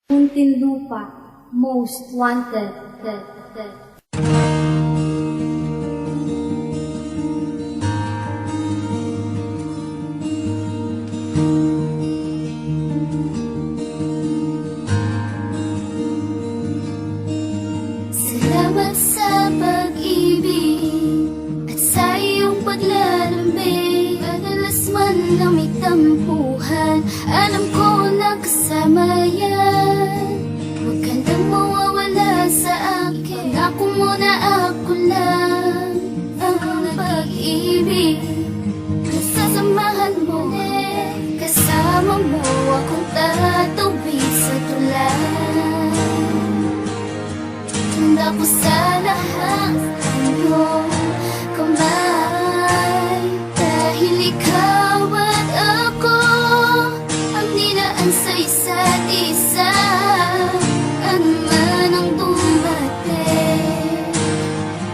Muntinlupa, most wanted. Salamat sa pag-ibig at sa iyong paglalambing. Madalas man na may tampuhan, alam ko na kasama yan. Huwag ka nang mawawala sa akin, pangako mo na ako lang ang pag-ibig. Nasasamahan mo, kasama mo akong tatawid sa tulan. Tanda ko sa lahat ng iyong kamay, dahil ikaw at ako ang nilaan sa isa't isa. Ano man ang dumating,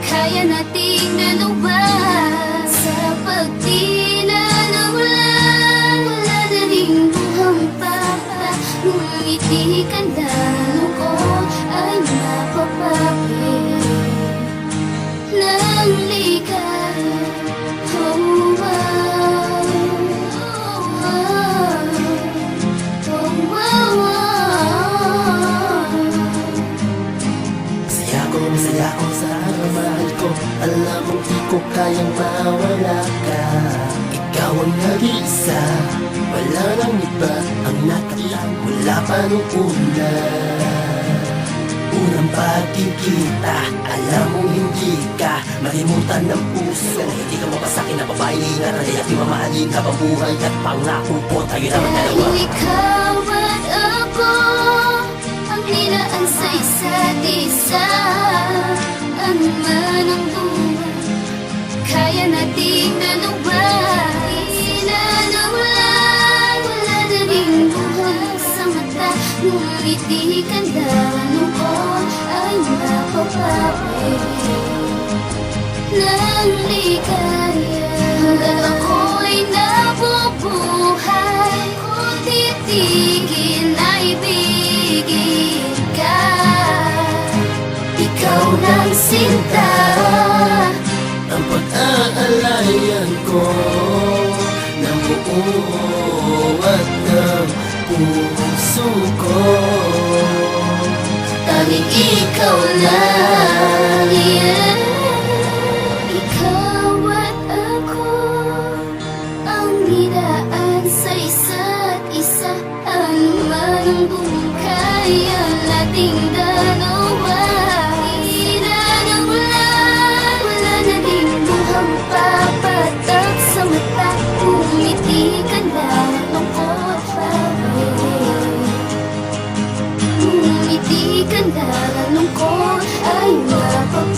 kaya nating dalawa. Sa pagdilaw lang, wala na ring buhang papa. Ngumiti ka lang ko ay mapapawi ng ligaya. Oh, wow. Oh, wow. Masaya ako sa mahal ko. Alam mong di ko kayang mawala ka. Ikaw ang nag-iisa, wala nang iba ang nakatang mula pa nung una. Unang pagkikita, alam mong hindi ka malimutan ng puso. Na hindi ka mapasakin na babae na ingatan, kaya't di mamahalin ka pang buhay at pangako ko tayo naman dalawa. Dahil ikaw at ako ang nilaan sa isa't isa. Ano man ang buwan, kaya nating dalawa. Ilalaw lang, wala na ring buhang sa mata. Ngumiti ka lang ko ay mapapawi ng ligaya. Hanggang ako'y nabubuhay, kung titigil na ibigin ka. Ikaw lang sinta, ang pag-aalayan ko ng buo at ng puso ko. tanging ikaw lang, yeah. Ikaw at ako ang nilaan sa isa't isa. Ano man ang bungkaya nating dalawa. Ilalaw lang, wala na rin buhang papatak sa mata. Umiti ka lang, lungkot pawi. Umiti ka lang, lungkot ay mapapagod.